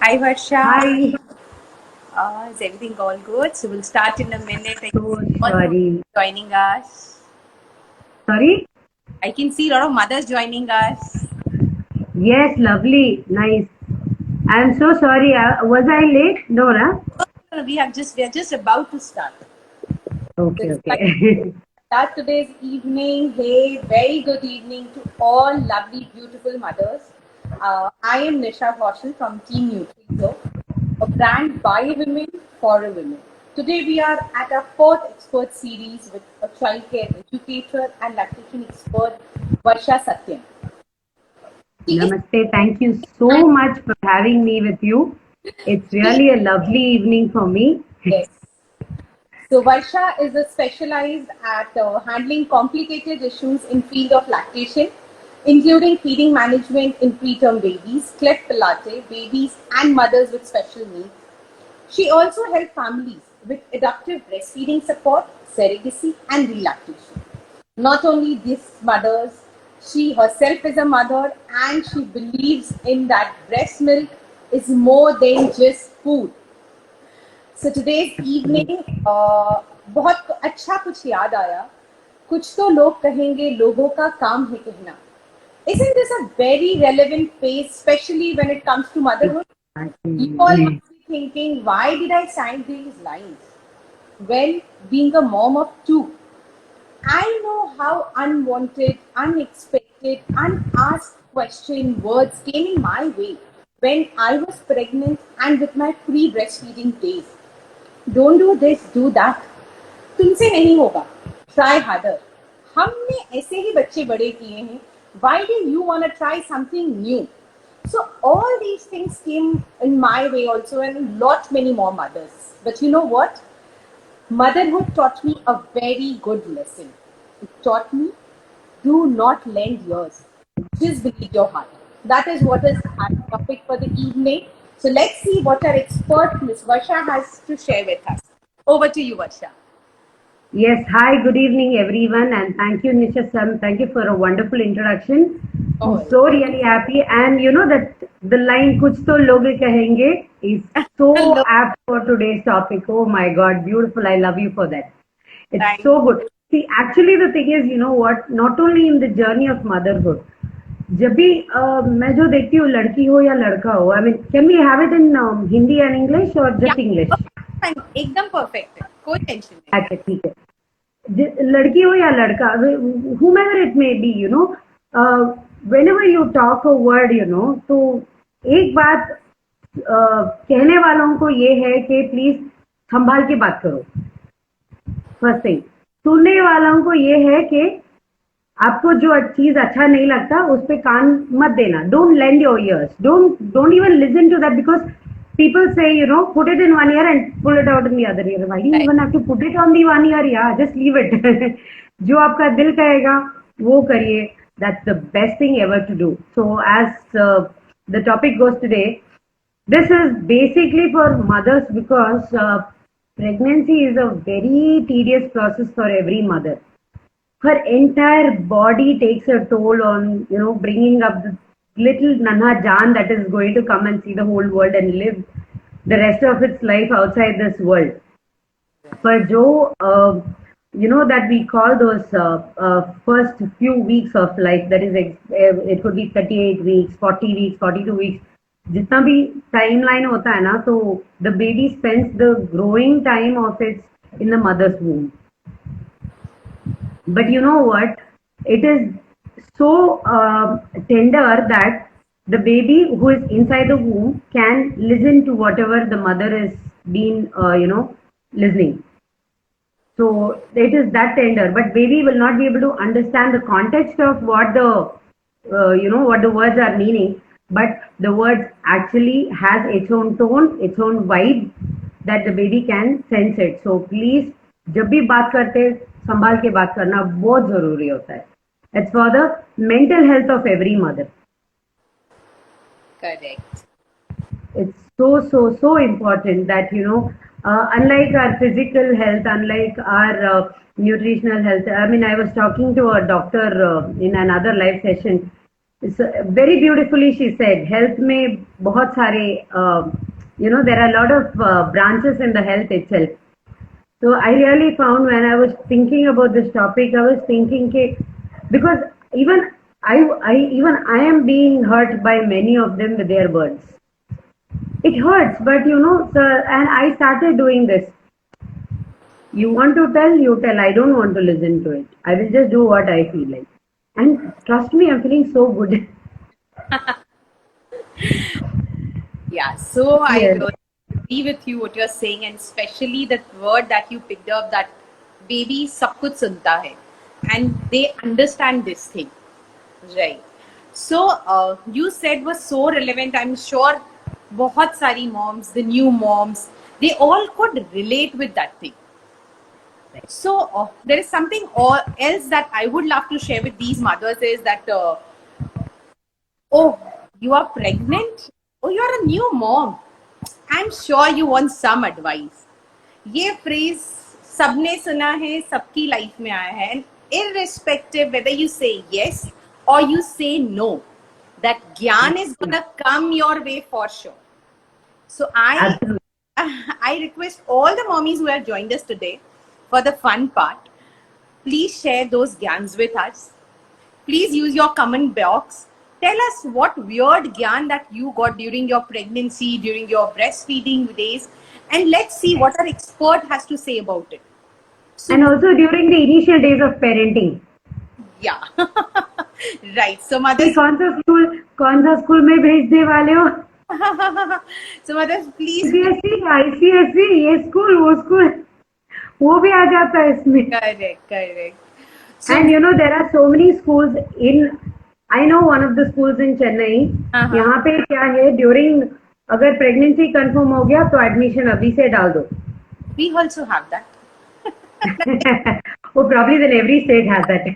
Hi, Varsha. Hi, Is everything all good? So we'll start in a minute. I can so see a lot of mothers sorry. joining us. Sorry? I can see a lot of mothers joining us. Yes, lovely, nice. I'm so sorry. Was I late? No, nah? We are just about to start. So Okay, it's like okay. start today's evening. Hey, very good evening to all lovely, beautiful mothers. I am Nisha Kaushal from Team Nutrizoe, a brand by women for a women. Today we are at our fourth expert series with a childcare educator and lactation expert, Varsha Satyam. She is Namaste. Thank you so much for having me with you. It's she, really a lovely evening for me. yes. So Varsha is a specialized at handling complicated issues in field of lactation, including feeding management in preterm babies, cleft palate, babies and mothers with special needs. She also helps families with adaptive breastfeeding support, surrogacy and relactation. Not only these mothers, she herself is a mother and she believes in that breast milk is more than just food. So today's evening बहुत अच्छा कुछ याद आया. कुछ तो लोग कहेंगे लोगों का काम है कहना. Isn't this a very relevant phase, especially when it comes to motherhood? You all Exactly. must be thinking, why did I sign these lines? Well, being a mom of two, I know how unwanted, unexpected, unasked question words came in my way when I was pregnant and with my pre-breastfeeding days. Don't do this, do that. तुमसे नहीं होगा. Try harder. हमने ऐसे ही बच्चे बड़े किए हैं. Why do you want to try something new? So all these things came in my way also, and lot many more mothers. But you know what? Motherhood taught me a very good lesson. It taught me, do not lend yours. Just believe your heart. That is what is our topic for the evening. So let's see what our expert Ms. Varsha has to share with us. Over to you, Varsha. Yes, hi, good evening, everyone, and thank you, Nisha Sam. Thank you for a wonderful introduction. I'm Oh, so really happy, and you know that the line "कुछ तो लोग कहेंगे" is so hello. apt for today's topic. Oh my God, beautiful! I love you for that. It's Thank so good. you. See, actually, the thing is, you know what? Not only in the journey of motherhood, जब भी मैं जो देखती हूँ लड़की हो या लड़का हो, I mean, can we have it in Hindi and English or Yeah, just English? fine. एकदम perfect है. कोई टेंशन नहीं. अच्छा ठीक है. लड़की हो या लड़का, whomever it may be, you know, whenever you talk a word, you know, तो एक बात कहने वालों को ये है कि प्लीज संभाल के बात करो. First thing. सुनने वालों को ये है कि आपको जो चीज अच्छा नहीं लगता उस पे कान मत देना. Don't lend your ears. Don't even listen to that because people say, you know, put it in one ear and pull it out in the other ear. Why do you Right. even have to put it on the one ear? Yeah, just leave it. जो आपका दिल कहेगा वो करिए. That's the best thing ever to do. So as the topic goes today, this is basically for mothers because pregnancy is a very tedious process for every mother. Her entire body takes a toll on, you know, bringing up the little Nanha Jan that is going to come and see the whole world and live the rest of its life outside this world. For Joe, you know that we call those first few weeks of life, that is, it could be 38 weeks, 40 weeks, 42 weeks. जितना भी timeline होता है ना, तो the baby spends the growing time of its in the mother's womb. But you know what? It is so tender that the baby who is inside the womb can listen to whatever the mother is been, you know, listening. So it is that tender, but baby will not be able to understand the context of what the, you know, what the words are meaning. But the words actually has its own tone, its own vibe that the baby can sense it. So please, जब भी बात करते संभाल के बात करना बहुत जरूरी होता है. It's for the mental health of every mother. Correct. It's so important that, you know, unlike our physical health, unlike our nutritional health. I mean, I was talking to a doctor in another live session. very beautifully she said, health में बहुत सारे, there are a lot of branches in the health itself. So I really found when I was thinking about this topic, I was thinking because even I am being hurt by many of them with their words. It hurts, but sir, and I started doing this. You want to tell, you tell. I don't want to listen to it. I will just do what I feel like. And trust me, I'm feeling so good. Yeah, so I Yes. really agree with you what you're saying, and especially that word that you picked up, that baby सब कुछ सुनता है, and they understand this thing, right? So you said was so relevant. I'm sure बहुत सारी moms, the new moms, they all could relate with that thing. So there is something else that I would love to share with these mothers is that oh, you are pregnant? Oh, you are a new mom. I'm sure you want some advice. ये phrase सबने सुना है, सबकी life में आया है, and irrespective whether you say yes or you say no, that ज्ञान is gonna come your way for sure. So Absolutely. I request all the mommies who have joined us today for the fun part. Please share those gyans with us. Please use your comment box. Tell us what weird gyan that you got during your pregnancy, during your breastfeeding days, and let's see what our expert has to say about it. And So, also during the initial days of parenting. yeah. Right. So, कि mothers, कौन सा school में भेजने वाले हो? so mothers, please be CBSE, ICSE, ये school, वो school, वो भी आ जाता है इसमें. correct, correct. And So, there are so many schools in. I know one of the schools in Chennai. uh-huh. यहाँ पे क्या है, during अगर pregnancy confirm हो गया तो admission अभी से डाल दो. We also have that. Oh, probably then every state has that.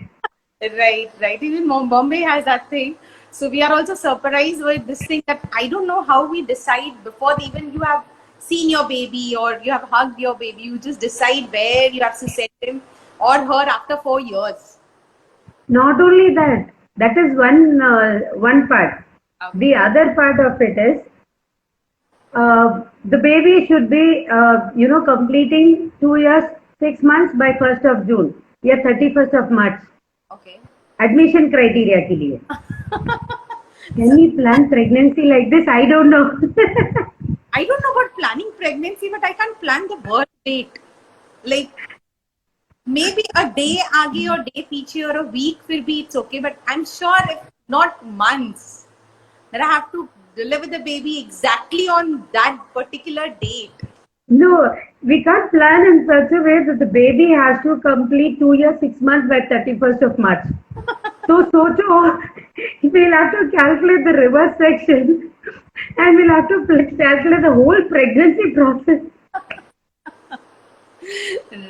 Right, right. Even Bombay has that thing. So we are also surprised with this thing that I don't know how we decide before even you have seen your baby or you have hugged your baby. You just decide where you have to send him or her after 4 years. Not only that, that is one part. The Okay. other part of it is the baby should be completing 2 years 6 months by 1st of June. या 31st of March. Okay. Admission criteria के लिए. Can So we plan pregnancy like this? I don't know. I don't know about planning pregnancy, but I can't plan the birth date. Like maybe a day आगे or day पीछे or a week फिर भी it's okay, but I'm sure if not months that I have to deliver the baby exactly on that particular date. No, we can't plan in such a way that the baby has to complete 2 years 6 months by 31st of March. So socho, we'll have to calculate the reverse section and we'll have to calculate the whole pregnancy process.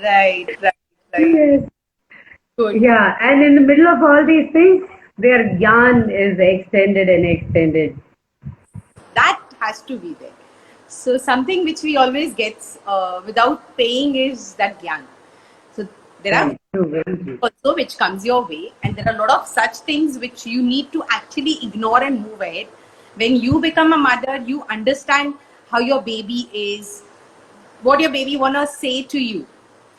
Right, right, right. Yes. Good. Yeah, and in the middle of all these things, their yarn is extended and extended. That has to be there. So something which we always get without paying is that gyan. So there are Very true, very true. also which comes your way, and there are a lot of such things which you need to actually ignore and move ahead. When you become a mother, you understand how your baby is, what your baby wanna say to you.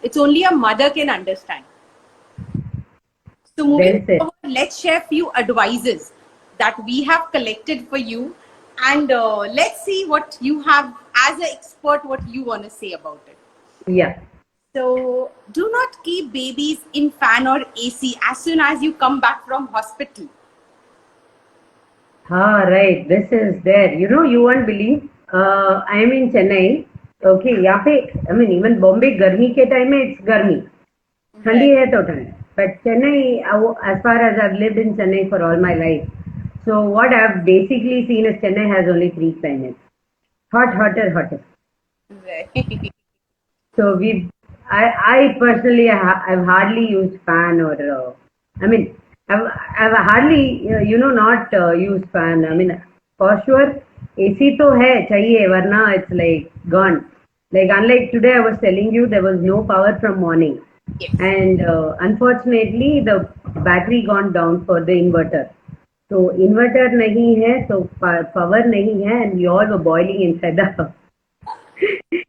It's only a mother can understand. So moving Well said. forward, let's share a few advices that we have collected for you, and let's see what you have as an expert, what you want to say about it. Yeah. So do not keep babies in fan or AC as soon as you come back from hospital. Right. This is there. You won't believe. I am in Chennai. Okay, यहाँ पे, I mean, even Bombay, गर्मी के time में it's गर्मी. ठंडी है तो ठंड. But Chennai, as far as I've lived in Chennai for all my life, so what I've basically seen is Chennai has only 3 climates. Hot, hotter, hotter. Right. So I personally, I've hardly used fan or, I mean, I've hardly, not used fan. I mean, for sure, AC तो है, चाहिए, वरना it's like gone. Like unlike today, I was telling you, there was no power from morning. Yes. And unfortunately, the battery gone down for the inverter. तो inverter नहीं है, तो power नहीं है, and you all were boiling inside the house.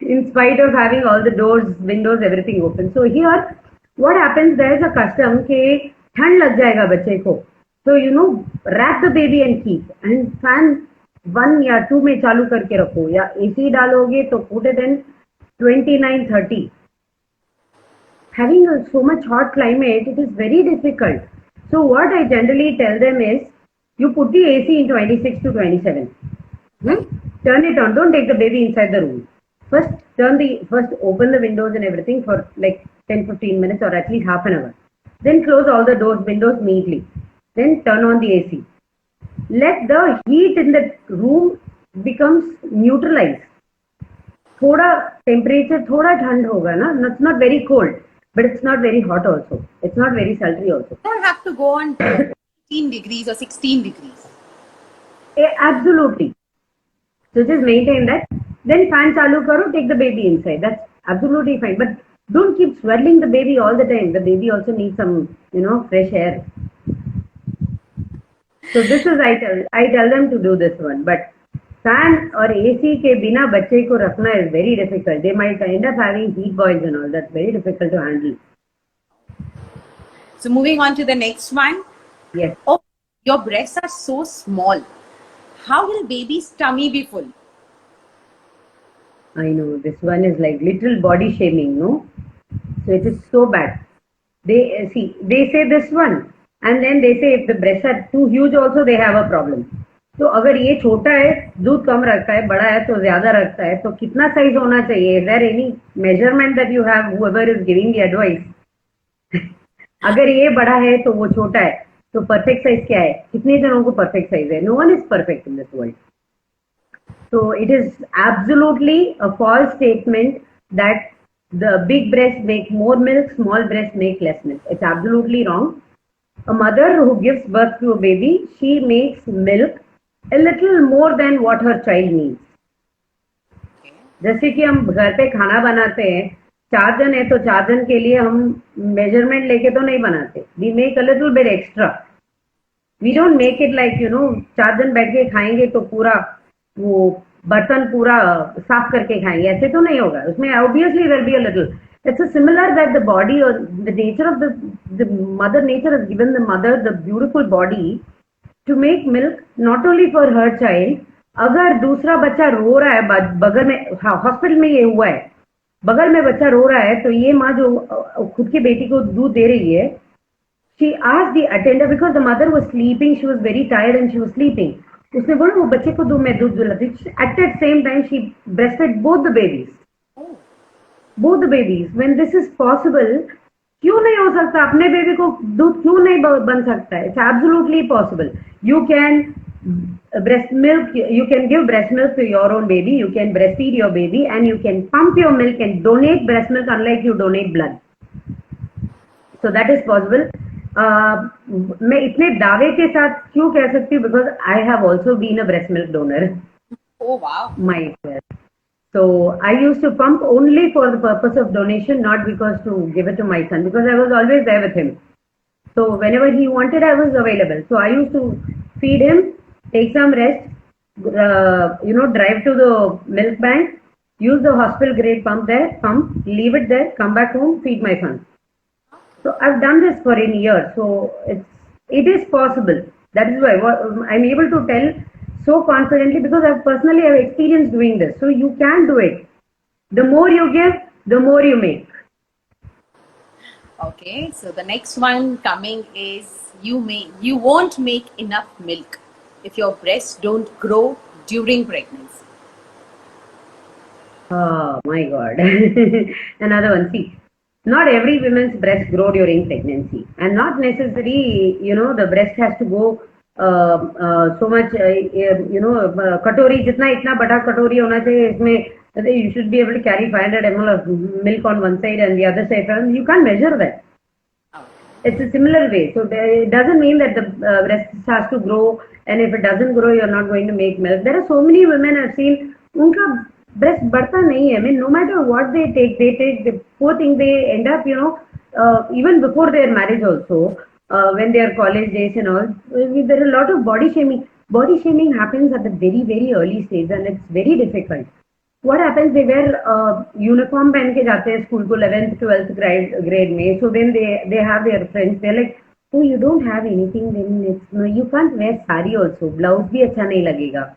In spite of having all the doors, windows, everything open. So here, what happens, there is a custom कि ठंड लग जाएगा बच्चे को. So wrap the baby and keep. And fan 1 या 2 में चालू करके रखो, या AC डालोगे तो put it in 29-30. Having so much hot climate, it is very difficult. So what I generally tell them is, you put the AC in 26 to 27. Turn it on. Don't take the baby inside the room. First open the windows and everything for like 10-15 minutes or at least half an hour. Then close all the doors, windows neatly. Then turn on the AC. Let the heat in the room becomes neutralized. थोड़ा temperature थोड़ा ठंड होगा ना. It's not very cold, but it's not very hot also. It's not very sultry also. You don't have to go on 18 degrees or 16 degrees. Absolutely. So just maintain that. Then fan chalu karo, take the baby inside. That's absolutely fine. But don't keep swirling the baby all the time. The baby also needs some, fresh air. So this is I tell them to do this one. But fan or AC ke bina bachche ko rakhna is very difficult. They might end up having heat boils and all. That's very difficult to handle. So moving on to the next one. Yes. Oh, your breasts are so small. How will baby's tummy be full? I know, this one is like little body shaming, no? So it is so bad. They say this one, and then they say if the breasts are too huge also they have a problem. तो अगर ये छोटा है, दूध कम रखता है, बड़ा है तो ज्यादा रखता है, तो कितना साइज होना चाहिए? Is there any measurement that you have, whoever is giving the advice? अगर ये बड़ा है तो वो छोटा है, तो परफेक्ट साइज क्या है? कितने जनों को परफेक्ट साइज है? No one is perfect in this world. So it is absolutely a false statement that the big breasts make more milk, small breasts make less milk. It's absolutely wrong. A mother who gives birth to a baby, she makes milk a little more than what her child needs. जैसे कि हम घर पे खाना बनाते हैं, 4 जन है तो 4 जन के लिए हम मेजरमेंट लेके तो नहीं बनाते. We make a little bit extra. We don't make it like 4 जन बैठ के खाएंगे तो पूरा वो बर्तन पूरा साफ करके खाएंगे, ऐसे तो नहीं होगा. उसमें obviously there will be a little. It's a similar that the body or the nature of the mother nature has given the mother the beautiful body to make milk not only for her child. अगर दूसरा बच्चा रो रहा है बगल में, hospital में ये हुआ है, बगल में बच्चा रो रहा है तो ये माँ जो खुद की बेटी को दूध दे रही है, she asked the attendant because the mother was sleeping, she was very tired and she was sleeping. उसने बोला वो बच्चे को मैं दूध दिलाती. At that same time she breastfed both the babies. Both the babies. When this is possible, क्यों नहीं हो सकता? अपने बेबी को दूध क्यों नहीं बन सकता है? It's absolutely possible. You can breast milk. You can give breast milk to your own baby. You can breastfeed your baby, and you can pump your milk and donate breast milk, unlike you donate blood. So that is possible. मैं इतने दावे के साथ क्यों कह सकती हूँ? Because I have also been a breast milk donor. Oh wow! Myself. So I used to pump only for the purpose of donation, not because to give it to my son, because I was always there with him. So whenever he wanted, I was available. So I used to feed him, take some rest, drive to the milk bank, use the hospital grade pump there, leave it there, come back home, feed my son. So I've done this for a year. So it is possible. That is why I'm able to tell so confidently, because I've personally have experienced doing this. So you can do it. The more you give, the more you make. Okay, so the next one coming is you won't make enough milk if your breasts don't grow during pregnancy. Oh my God. Another one. See, not every woman's breast grow during pregnancy, and not necessarily, the breast has to go so much, katori, jitna itna bada katori hona chahiye, isme you should be able to carry 500 ml of milk on one side and the other side. You can't measure that. It's a similar way. So it doesn't mean that the breast has to grow, and if it doesn't grow, you're not going to make milk. There are so many women I've seen, unka breast बढ़ता नहीं है. I mean, no matter what they take the poor thing, they end up, even before their marriage also, when they are college days and all. There are a lot of body shaming. Body shaming happens at the very, very early stage, and it's very difficult. What happens, they wear uniform पहन के जाते हैं school को 11th 12th grade में. So when they have their friends, they're like, oh, you don't have anything, then it's no, you can't wear sari also, blouse भी अच्छा नहीं लगेगा.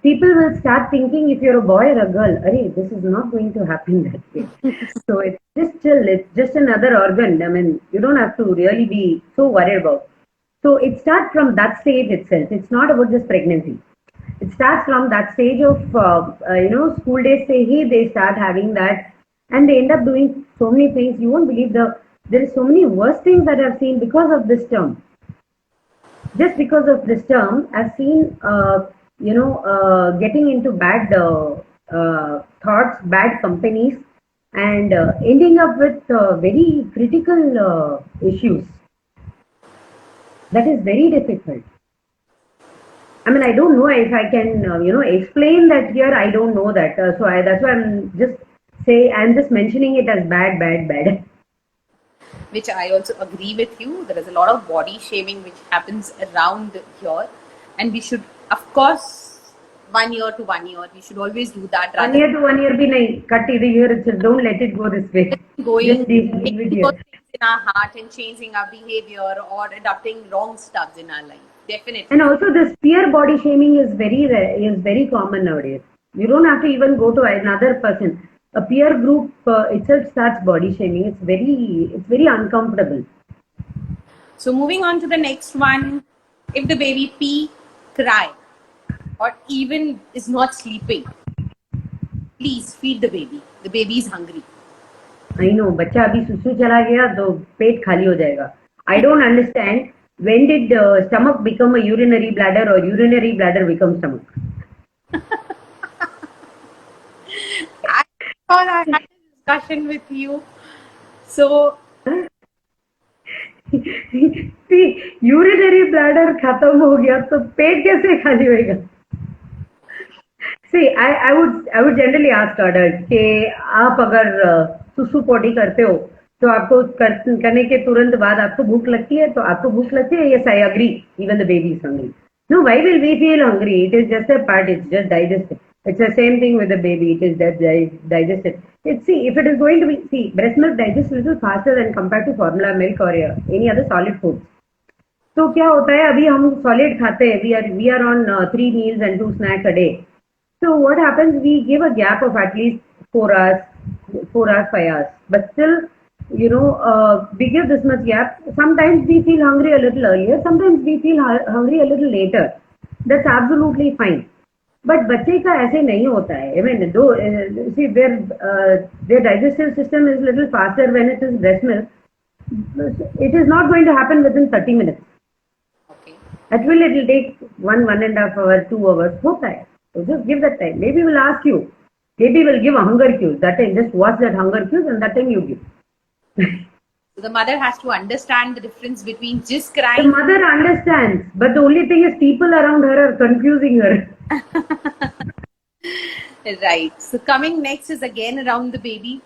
People will start thinking if you're a boy or a girl, arey, this is not going to happen that way. So it's just chill, it's just another organ. I mean, you don't have to really be so worried about. So it starts from that stage itself. It's not about just pregnancy. It starts from that stage of, school days say, hey, they start having that and they end up doing so many things. You won't believe there is so many worse things that I've seen because of this term. Just because of this term, I've seen, getting into bad thoughts, bad companies, and ending up with very critical issues. That is very difficult. I mean, I don't know if I can, explain that here. I don't know that. That's why I'm just mentioning it as bad, bad, bad. Which I also agree with you. There is a lot of body shaming which happens around here, and we should, of course, 1 year to 1 year, we should always do that. 1 year to 1 year, bhi nahi. Cut the year itself. Don't let it go this way. Going Just leave it here. in our heart and changing our behavior or adopting wrong stuff in our life. Definitely. And also, this peer body shaming is very common nowadays. You don't have to even go to another person. A peer group itself starts body shaming. It's very uncomfortable. So moving on to the next one, if the baby pee, cry, or even is not sleeping, please feed the baby. The baby is hungry. I know, बच्चा अभी सुसु चला गया तो पेट खाली हो जाएगा. I don't understand. When did stomach become a urinary bladder or urinary bladder become stomach? I thought I had a discussion with you. So, see, urinary bladder खत्म हो गया तो पेट कैसे खाली होएगा? See, I would generally ask adults कि आप अगर सुसु पोटी करते हो तो आपको करने के तुरंत बाद आपको भूख लगती है तो आपको भूख लगती है. Yes, I agree. Even the baby is hungry. No, why will we feel hungry? It is just a part. It's just digested. It's the same thing with the baby. It is just digested. If it is going to be, breast milk digests a little faster than compared to formula milk or any other solid food. तो क्या होता है, अभी हम solid खाते हैं. We are on 3 meals and 2 snacks a day. So what happens? We give a gap of at least 4 hours, 5 hours. But still, we give this much gap. Sometimes we feel hungry a little earlier. Sometimes we feel hungry a little later. That's absolutely fine. But बच्चे का ऐसे नहीं होता है. I mean, though see their digestive system is a little faster when it is breast milk. It is not going to happen within 30 minutes. okay. It will take 1.5 hours, 2 hours. होता है. So just give that time. Baby will ask you. Baby will give a hunger cues. That time, just watch that hunger cues and that time you give. So the mother has to understand the difference between just The crying. mother understands, but the only thing is people around her are confusing her. Right. So coming next is again around the baby.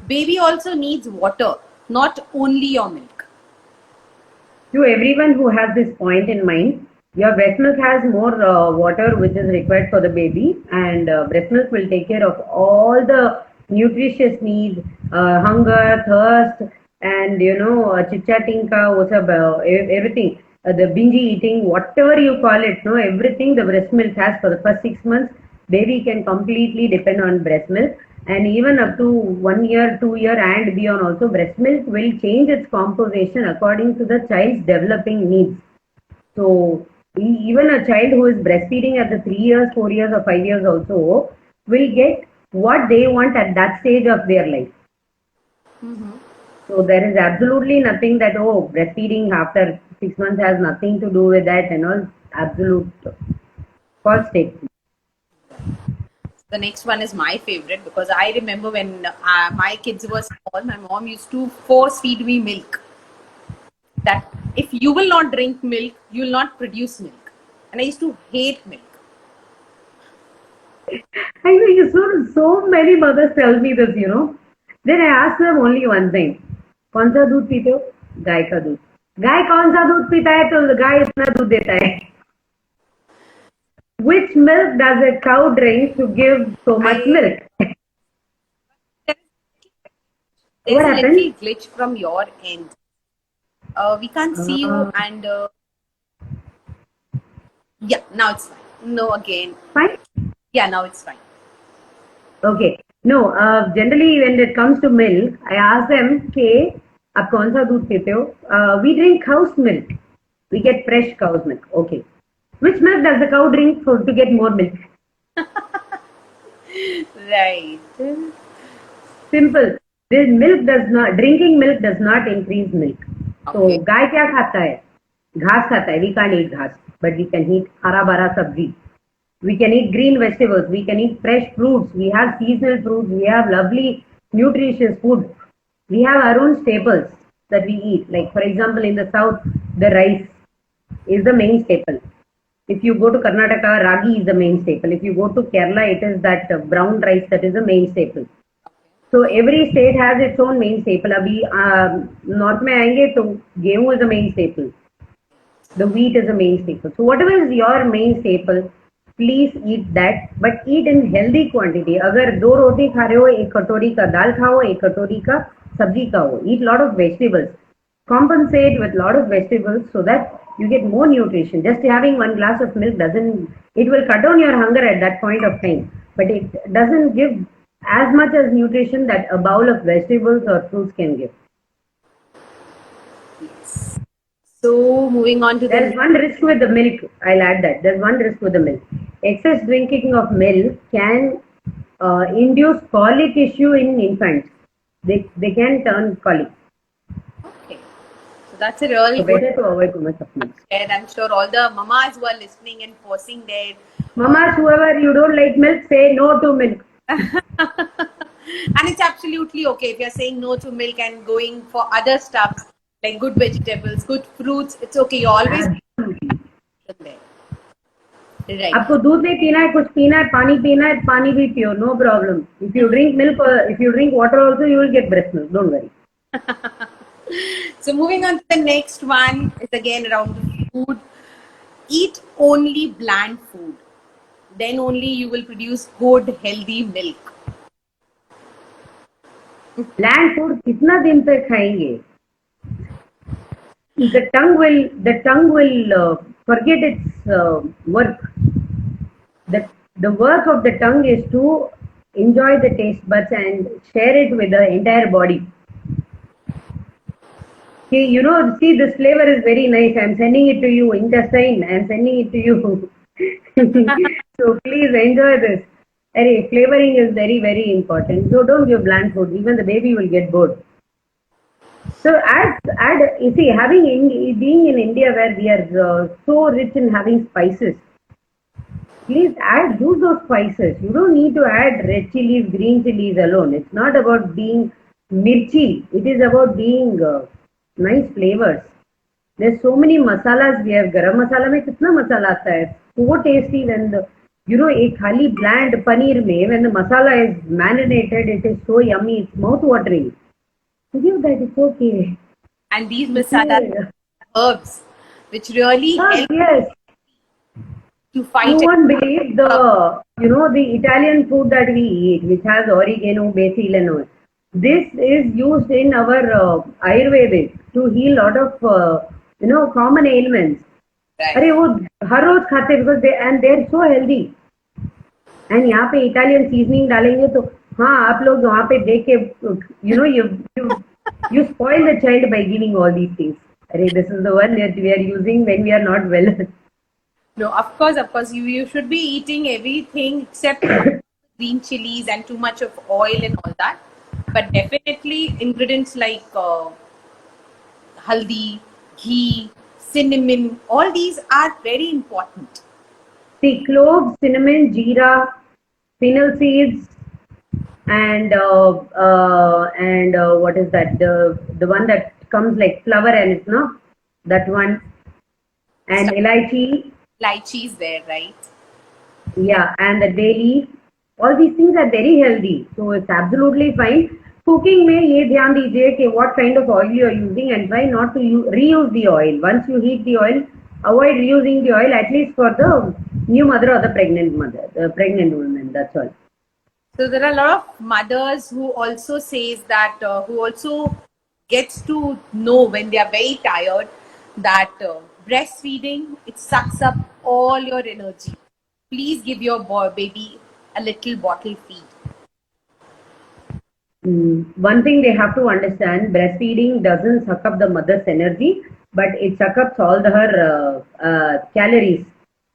Baby also needs water, not only your milk. To everyone who has this point in mind, your breast milk has more water which is required for the baby, and breast milk will take care of all the nutritious needs, hunger, thirst, and chit-chatting ka, everything, the binge eating, whatever you call it, everything the breast milk has for the first 6 months. Baby can completely depend on breast milk, and even up to 1 year, 2 year, and beyond also, breast milk will change its composition according to the child's developing needs. So even a child who is breastfeeding at the 3 years, 4 years, or 5 years also will get what they want at that stage of their life. Mm-hmm. So there is absolutely nothing that, breastfeeding after 6 months has nothing to do with that and all. Absolute false statement. The next one is my favorite because I remember when my kids were small, my mom used to force feed me milk. That if you will not drink milk, you will not produce milk. And I used to hate milk. I know so many mothers tell me this. Then I ask them only one thing. कौन सा दूध पीते हो? गाय का दूध. गाय कौन सा दूध पीता है तो गाय इतना दूध देता है. Which milk does a cow drink to give so much I milk? There's What a little happened? glitch from your end. We can't see you, Uh, and yeah, now it's fine. No, again. Fine. Yeah, now it's fine. Okay. No, generally when it comes to milk, I ask them, "Okay, आप कौन सा दूध पीते हो?" We drink cow's milk. We get fresh cow's milk. Okay. Which milk does the cow drink to get more milk? Right. Simple. This milk does not, drinking milk does not increase milk. तो Okay. गाय क्या खाता है? घास खाता है. We can't eat घास, but we can eat हरा भरा सब्जी. We can eat green vegetables. We can eat fresh fruits. We have seasonal fruits. We have lovely, nutritious food. We have our own staples that we eat. Like, for example, in the south, the rice is the main staple. If you go to Karnataka, ragi is the main staple. If you go to Kerala, it is that brown rice that is the main staple. So every state has its own main staple. अभी north में आएंगे तो गेहूं is the main staple. The wheat is the main staple. So whatever is your main staple, please eat that, but eat in healthy quantity. अगर 2 रोटी खा रहे हो, 1 कटोरी का दाल खाओ, 1 कटोरी का सब्जी खाओ. Eat lot of vegetables. Compensate with lot of vegetables so that you get more nutrition. Just having one glass of milk doesn't, it will cut down your hunger at that point of time, but it doesn't give as much as nutrition that a bowl of vegetables or fruits can give. Yes. So moving on to the There's one risk with the milk. I'll add that. There's one risk with the milk. Excess drinking of milk can induce colic issue in infants. They can turn colic. okay. So that's a really So good better to avoid too much of milk. and I'm sure all the mamas who are listening and pausing their Mamas, whoever you don't like milk, say no to milk. and it's absolutely okay if you're saying no to milk and going for other stuff like good vegetables, good fruits. It's okay. You always Absolutely. there. Right. आपको दूध नहीं पीना है, कुछ पीना है, पानी भी पियो, no problem. If you drink milk, if you drink water also, you will get breast milk. Don't worry. So moving on to the next one is again around the food. Eat only bland food. Then only you will produce good, healthy milk. Bland food कितना दिन तक खाएंगे? The tongue will forget its work. The work of the tongue is to enjoy the taste buds and share it with the entire body. See, see, this flavor is very nice. I'm sending it to you, intestine. I'm sending it to you. So please enjoy this. Flavoring is very, very important. So don't give bland food. Even the baby will get bored. So you see, being in India where we are so rich in having spices, please use those spices. You don't need to add red chilies, green chilies alone. It's not about being mirchi. It is about being nice flavors. There's so many masalas we have. Garam masala में कितना मसाला आता है? So tasty when एक खाली bland paneer में when the masala is marinated, it is so yummy. It's mouth watering. Give that, it's okay. And these masala herbs, which really help Yes. to fight. You won't believe the Italian food that we eat, which has oregano, basil, and all. This is used in our Ayurvedic to heal a lot of common ailments. Right. अरे वो हर रोज खाते because they're so healthy. And यहाँ पे Italian seasoning डालेंगे तो हाँ आप लोग वहाँ पे देख के you spoil the child by giving all these things. अरे this is the one that we are using when we are not well. No, of course, you should be eating everything except green chilies and too much of oil and all that. But definitely ingredients like haldi, ghee, cinnamon, all these are very important. See, cloves, cinnamon, jeera, fennel seeds, and what is that? The one that comes like flower and it's that one, and elaichi. Lychee is there, right? Yeah, and the bay leaf. All these things are very healthy, so it's absolutely fine. Cooking में ये ध्यान दीजिए कि what kind of oil you are using and try not to reuse the oil. Once you heat the oil, avoid reusing the oil at least for the new mother or the pregnant mother, the pregnant woman. That's all. So there are a lot of mothers who also says that who also gets to know when they are very tired that breastfeeding, it sucks up all your energy. Please give your baby a little bottle feed. One thing they have to understand, breastfeeding doesn't suck up the mother's energy, but it sucks up all calories.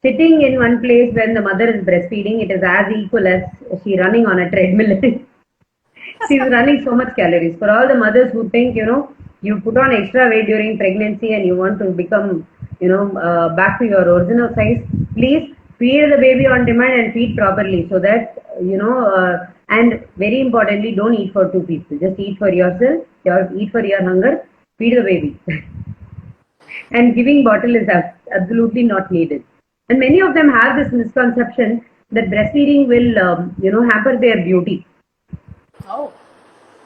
Sitting in one place when the mother is breastfeeding, it is as equal as she running on a treadmill. She's running so much calories. For all the mothers who think, you put on extra weight during pregnancy and you want to become, back to your original size, please feed the baby on demand and feed properly so that, and very importantly, don't eat for two people. Just eat for yourself, eat for your hunger, feed the baby. And giving bottle is absolutely not needed. And many of them have this misconception that breastfeeding will, hamper their beauty. Oh.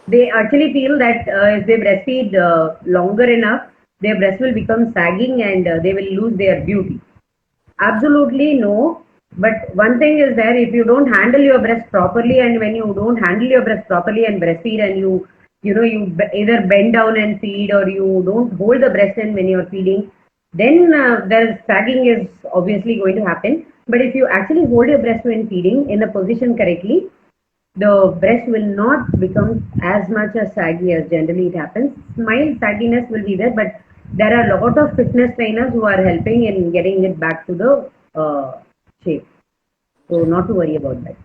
They actually feel that if they breastfeed longer enough, their breast will become sagging and they will lose their beauty. Absolutely no. But one thing is there, if you don't handle your breast properly, and when you don't handle your breast properly and breastfeed, and you either bend down and feed, or you don't hold the breast in when you're feeding, then the sagging is obviously going to happen. But if you actually hold your breast when feeding in the position correctly, the breast will not become as much as saggy as generally it happens. Mild sagginess will be there, but there are a lot of fitness trainers who are helping in getting it back to the shape. So not to worry about that.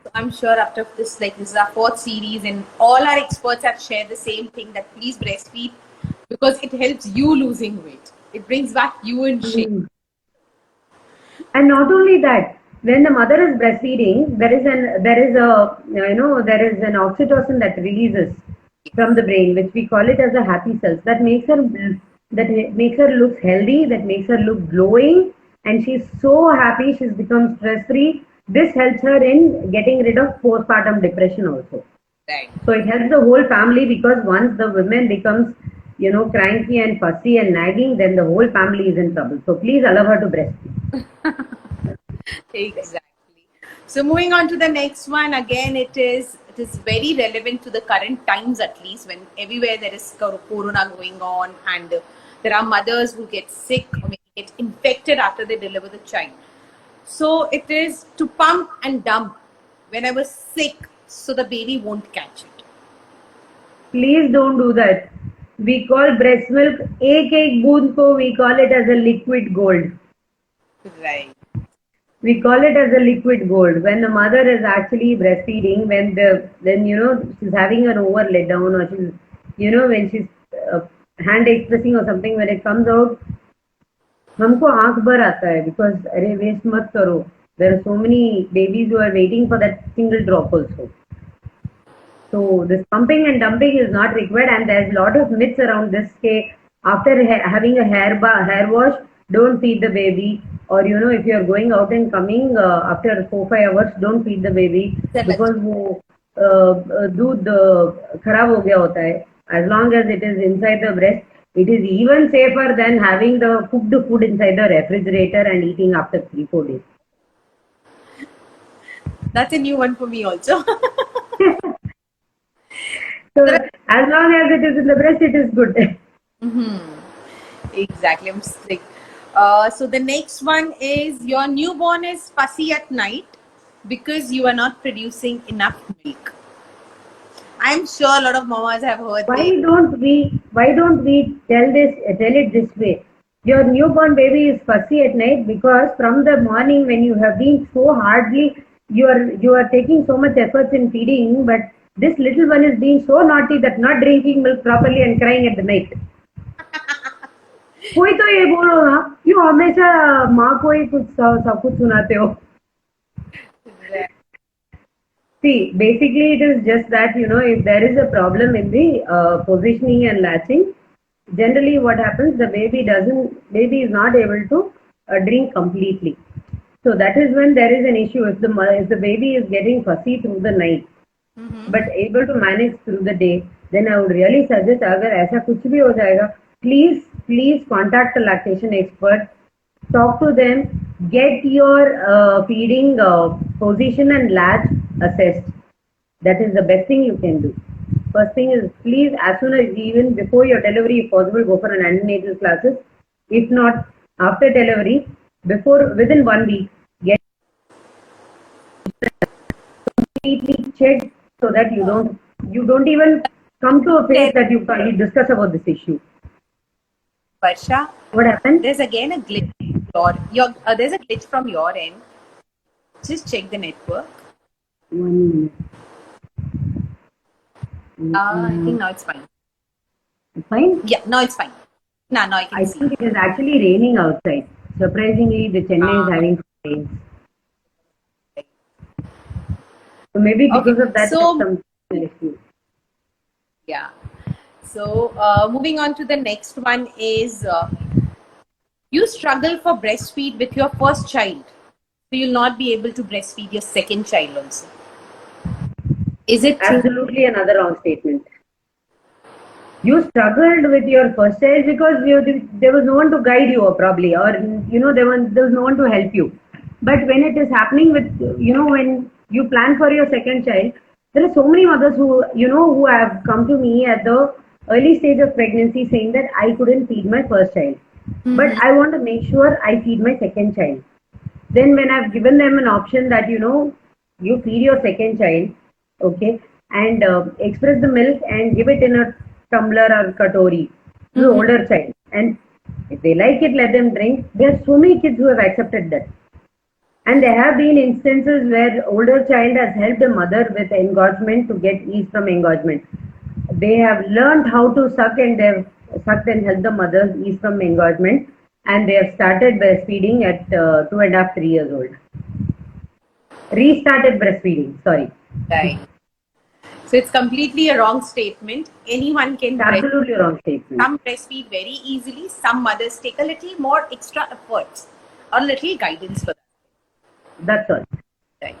So I'm sure after this, like this is our fourth series, and all our experts have shared the same thing that please breastfeed because it helps you losing weight. It brings back you in shape. And not only that, when the mother is breastfeeding, there is an oxytocin that releases from the brain, which we call it as a happy cells. That makes her look healthy, that makes her look glowing, and she's so happy. She's become stress free. This helps her in getting rid of postpartum depression also. Right. So it helps the whole family, because once the woman becomes, cranky and fussy and nagging, then the whole family is in trouble. So please allow her to breastfeed. Exactly. So moving on to the next one, again, it is very relevant to the current times, at least when everywhere there is corona going on, and there are mothers who get sick or maybe get infected after they deliver the child. So it is to pump and dump whenever sick, so the baby won't catch it. Please don't do that. We call breast milk, एक बूंद को we call it as a liquid gold. Right. We call it as a liquid gold. When the mother is actually breastfeeding, when she's having an over let down, or she's, when she's hand expressing or something, when it comes out, हमको आंख भर आता है, because अरे waste मत करो. There are so many babies who are waiting for that single drop also. So this pumping and dumping is not required, and there's a lot of myths around this. After having a hair wash, don't feed the baby, or if you are going out and coming after 4-5 hours, don't feed the baby, because वो दूध खराब हो गया होता है. As long as it is inside the breast, it is even safer than having the cooked food inside the refrigerator and eating after 3-4 days. That's a new one for me also. So as long as it is in the breast, it is good. Exactly. I'm sick. So the next one is your newborn is fussy at night because you are not producing enough milk. I'm sure a lot of mamas have heard Why don't we tell it this way? Your newborn baby is fussy at night because from the morning, when you have been so hardly, you are taking so much efforts in feeding, but this little one is being so naughty that not drinking milk properly and crying at the night. कोई तो ये बोलो ना, you हमेशा माँ को ही सब कुछ सुनाते हो. See, basically it is just that, if there is a problem in the positioning and latching, generally what happens, the baby is not able to drink completely. So that is when there is an issue. If the baby is getting fussy through the night, but able to manage through the day, then I would really suggest अगर ऐसा कुछ भी हो जाएगा, please contact a lactation expert, talk to them, get your feeding position and latch assessed. That is the best thing you can do. First thing is, please, as soon as, even before your delivery, if possible, go for an antenatal classes. If not, after delivery, within 1 week, get completely checked so that you don't even come to a phase There, that you discuss about this issue. Varsha, What happened? there's again a glitch. There's a glitch from your end. Just check the network. 1 minute. I think now it's fine. Fine. Yeah, now it's fine. Now I can I see. think it is actually raining outside. Surprisingly, the Chennai is Uh, having rain. So maybe okay, because of that, there's so some issue. yeah. So moving on to the next one is you struggle for breastfeed with your first child, so you'll not be able to breastfeed your second child also. Is it true? Absolutely another wrong statement. You struggled with your first child because there was no one to guide you, or probably, or there was no one to help you. But when it is happening with, when you plan for your second child, there are so many mothers who have come to me at the early stage of pregnancy saying that I couldn't feed my first child, but I want to make sure I feed my second child. Then when I've given them an option that you feed your second child, okay, and express the milk and give it in a tumbler or katori to the older child, and if they like it, let them drink. There are so many kids who have accepted that, and there have been instances where older child has helped the mother with engorgement to get ease from engorgement. They have learned how to suck, and they've sucked and helped the mothers ease from engorgement, and they have started breastfeeding at 2.5, 3 years old. Restarted breastfeeding, sorry. Right. So it's completely a wrong statement. Anyone can It's absolutely a wrong statement. Some breastfeed very easily. Some mothers take a little more extra efforts or little guidance for that. That's all. Right.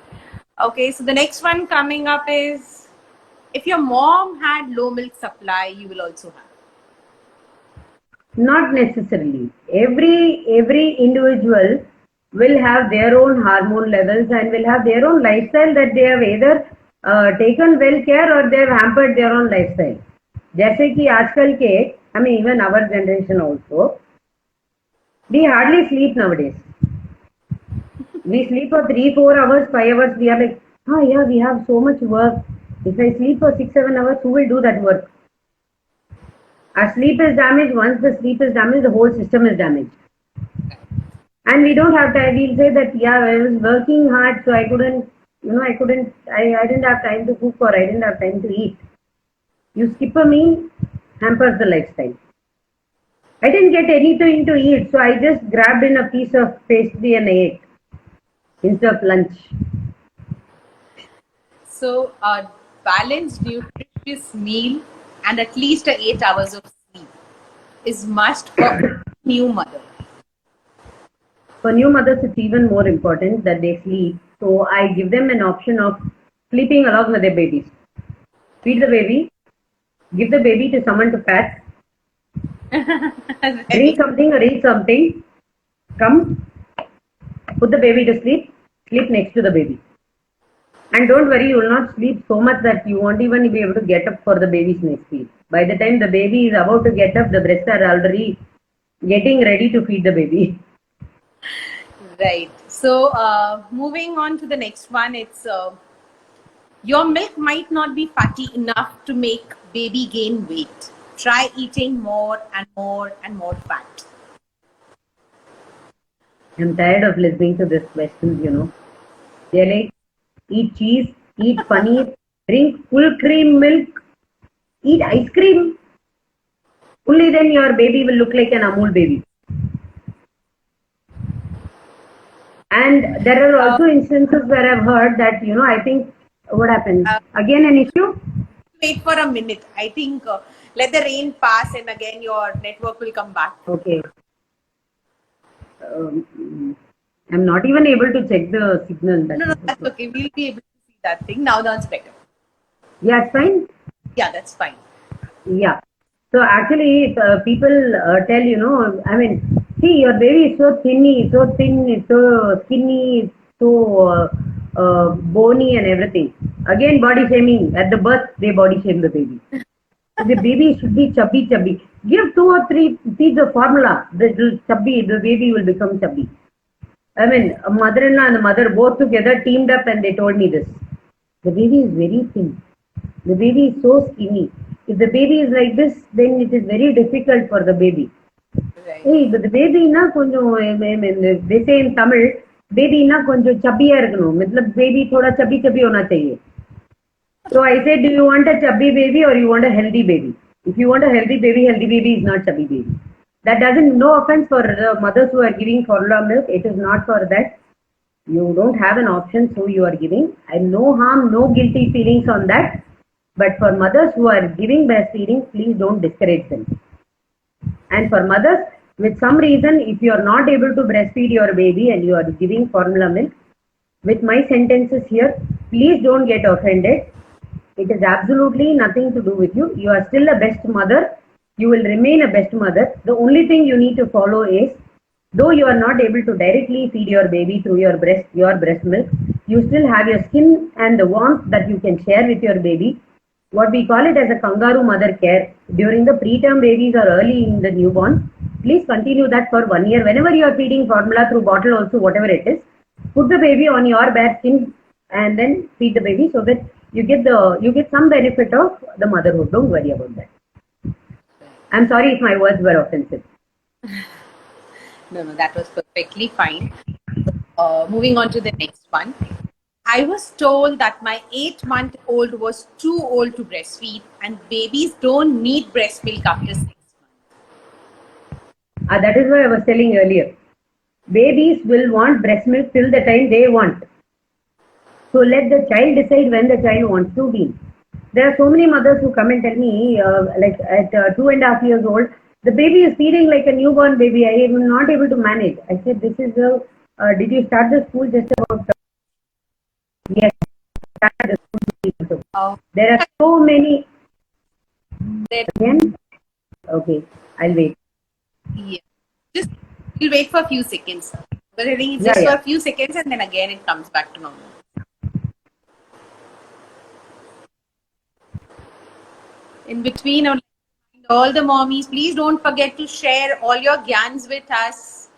Okay, so the next one coming up is if your mom had low milk supply, you will also have. Not necessarily. Every individual will have their own hormone levels and will have their own lifestyle that they have either taken well care or they have hampered their own lifestyle. जैसे कि आजकल के, I mean even our generation also, we hardly sleep nowadays. We sleep for 3, 4 hours, 5 hours. We are like, oh yeah, we have so much work. If I sleep for 6, 7 hours, who will do that work? Our sleep is damaged. Once the sleep is damaged, the whole system is damaged. And we don't have time. We'll say that, yeah, I was working hard, so I didn't have time to cook, or I didn't have time to eat. You skip a meal, hampers the lifestyle. I didn't get anything to eat, so I just grabbed in a piece of pastry and ate instead of lunch. So a balanced, nutritious meal and at least 8 hours of sleep is must for new mother. For new mothers, it's even more important that they sleep. So I give them an option of sleeping along with their babies. Feed the baby, give the baby to someone to pat, drink something or eat something, come, put the baby to sleep, sleep next to the baby. And don't worry, you will not sleep so much that you won't even be able to get up for the baby's next feed. By the time the baby is about to get up, the breasts are already getting ready to feed the baby. Right. So moving on to the next one, it's your milk might not be fatty enough to make baby gain weight. Try eating more and more and more fat. I'm tired of listening to these questions. They're like, eat cheese, eat paneer, drink full cream milk, eat ice cream. Only then your baby will look like an Amul baby. And there are also instances where I've heard that, I think, what happened? Again, an issue? Wait for a minute. I think let the rain pass and again your network will come back. Okay. I'm not even able to check the signal. No, that's okay. We'll be able to see that thing. Now that's better. Yeah, it's fine. Yeah, that's fine. Yeah. So actually, people tell, I mean, see, your baby is so thinny, so thin, it's so skinny, so bony and everything. Again, body shaming. At the birth, they body shame the baby. The baby should be chubby, chubby. Give 2 or 3 seeds of formula. The baby will become chubby. I mean, a mother-in-law and a mother both together teamed up and they told me this. The baby is very thin. The baby is so skinny. If the baby is like this, then it is very difficult for the baby. Right. Hey, but the baby na konjam, they say in Tamil, baby na konjam chubby இருக்கணும். मतलब baby थोड़ा chubby chubby होना चाहिए. So I said, do you want a chubby baby or you want a healthy baby? If you want a healthy baby is not chubby baby. That doesn't, no offense for the mothers who are giving formula milk. It is not for that. You don't have an option, so you are giving. And no harm, no guilty feelings on that. But for mothers who are giving breastfeeding, please don't discourage them. And for mothers, with some reason, if you are not able to breastfeed your baby and you are giving formula milk, with my sentences here, please don't get offended. It is absolutely nothing to do with you. You are still a best mother. You will remain a best mother. The only thing you need to follow is, though you are not able to directly feed your baby through your breast milk, you still have your skin and the warmth that you can share with your baby. What we call it as a kangaroo mother care during the preterm babies or early in the newborn. Please continue that for 1 year. Whenever you are feeding formula through bottle also, whatever it is, put the baby on your bare skin and then feed the baby so that you get some benefit of the motherhood. Don't worry about that. I'm sorry if my words were offensive. No, no, that was perfectly fine. Moving on to the next one. I was told that my 8-month-old was too old to breastfeed and babies don't need breast milk after 6 months. That is why I was telling earlier. Babies will want breast milk till the time they want. So let the child decide when the child wants to wean. There are so many mothers who come and tell me, like at 2.5 years old, the baby is feeding like a newborn baby. I am not able to manage. I said, this is a, did you start the school just about? Yes, started the school. Oh, There are so many. that, Again? Okay, I'll wait. yeah. Just we'll wait for a few seconds. But I think it's Yeah, just for yeah. a few seconds and then again it comes back to normal. In between, I would like to remind all the mommies, please don't forget to share all your gyans with us.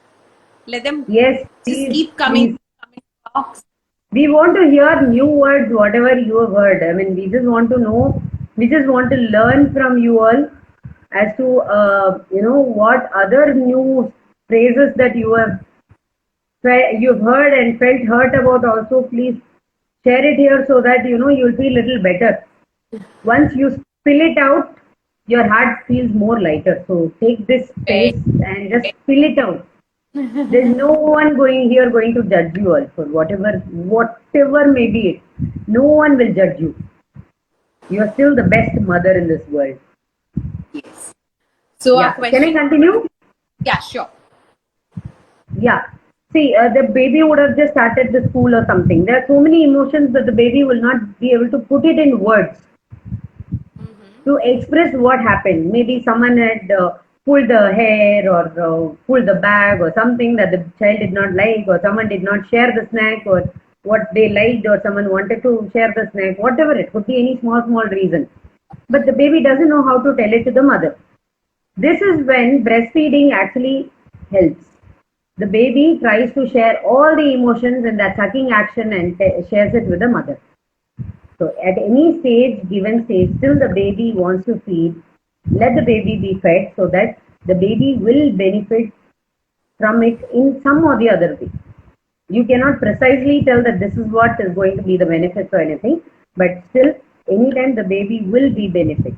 Let them Yes, just please, keep coming please. in the comment box. We want to hear new words, whatever you have heard. I mean, we just want to know, we just want to learn from you all as to, what other new phrases that you've heard and felt hurt about also. Please share it here so that, you'll feel a little better. Once you spill it out, your heart feels more lighter. So take this Right. space and just spill it out. There's no one going to judge you all for whatever may be it. No one will judge you. You are still the best mother in this world. Yes. So our Yeah. Can I question, continue? yeah, sure. Yeah. See, the baby would have just started the school or something. There are so many emotions that the baby will not be able to put it in words to express what happened. Maybe someone had pulled the hair or pulled the bag or something that the child did not like, or someone did not share the snack or what they liked, or someone wanted to share the snack, whatever it could be, any small reason. But the baby doesn't know how to tell it to the mother. This is when breastfeeding actually helps. The baby tries to share all the emotions in that sucking action and shares it with the mother. So at any stage, given stage, till the baby wants to feed, let the baby be fed so that the baby will benefit from it in some or the other way. You cannot precisely tell that this is what is going to be the benefits or anything, but still, anytime the baby will be benefit.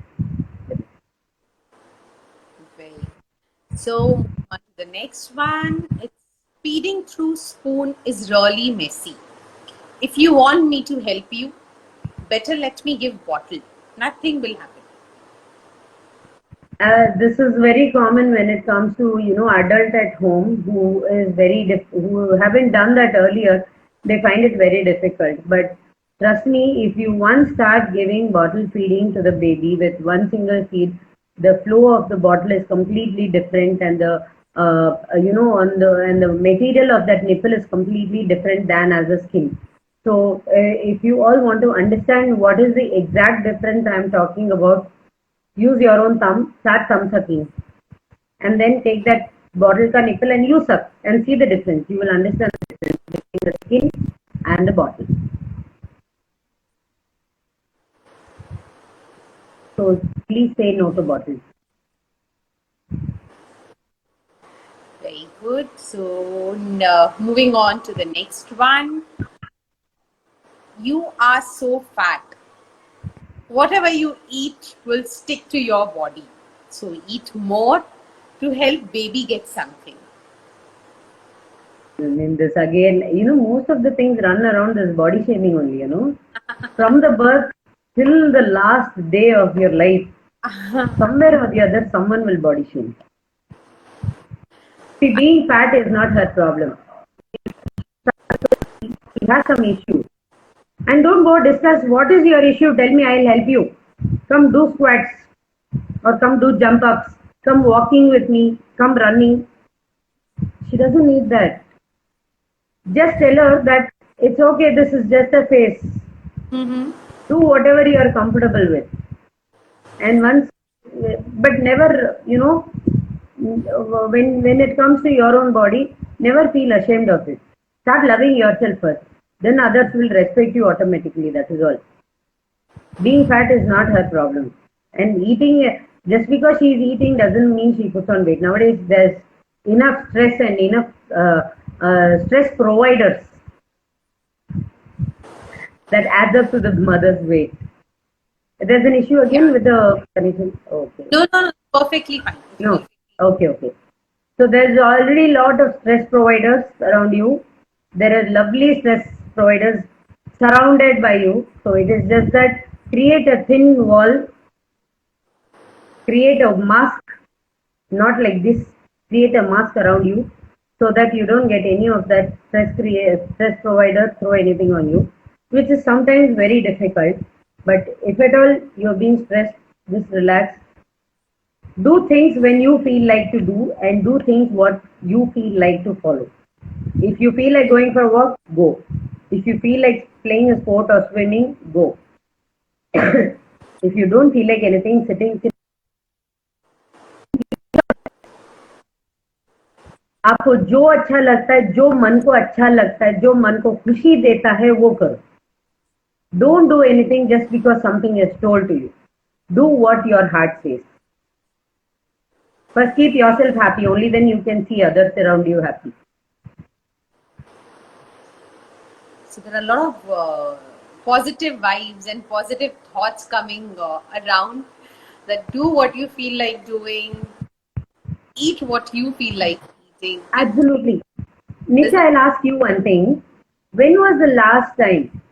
Very. So moving on to the next one. It's feeding through spoon is really messy. If you want me to help you, better let me give bottle. Nothing will happen. This is very common when it comes to adult at home who is who haven't done that earlier. They find it very difficult. But Trust me, if you once start giving bottle feeding to the baby with one single feed, the flow of the bottle is completely different, and the on the and the material of that nipple is completely different than as a skin. So, if you all want to understand what is the exact difference I am talking about, use your own thumb, start thumb sucking, and then take that bottle ka nipple and you suck and see the difference. You will understand the difference between the skin and the bottle. So please say no to bottles. Very good. So, moving on to the next one. You are so fat. Whatever you eat will stick to your body. So, eat more to help baby get something. I mean, this again, most of the things run around this body shaming only. From the birth till the last day of your life, somewhere or the other, someone will body shame. See, being fat is not her problem. She has some issue. And don't go discuss what is your issue. Tell me, I'll help you. Come do squats or come do jump ups. Come walking with me. Come running. She doesn't need that. Just tell her that it's okay. This is just a phase. Mm-hmm. Do whatever you are comfortable with. And once, but never, when it comes to your own body, never feel ashamed of it. Start loving yourself first. Then others will respect you automatically. That is all. Being fat is not her problem. And eating, just because she is eating doesn't mean she puts on weight. Nowadays, there's enough stress and enough stress providers that adds up to the mother's weight. There's an issue again Yeah. with the connection. Okay. No, no, no, perfectly fine. No. Okay, okay. So there's already a lot of stress providers around you. There are lovely stress providers surrounded by you. So it is just that create a thin wall, create a mask, not like this, create a mask around you so that you don't get any of that stress provider throw anything on you, which is sometimes very difficult. But if at all you're being stressed, just relax. Do things when you feel like to do and do things what you feel like to follow. If you feel like going for a walk, go. If you feel like playing a sport or swimming, go. If you don't feel like anything, sitting, आपको जो अच्छा लगता है, जो मन को अच्छा लगता है, जो मन को खुशी देता है, वो करो. Don't do anything just because something is told to you. Do what your heart says. First, keep yourself happy. Only then you can see others around you happy. So there are a lot of positive vibes and positive thoughts coming around, that do what you feel like doing, eat what you feel like eating. Absolutely. Nisha, I'll ask you one thing. When was the last time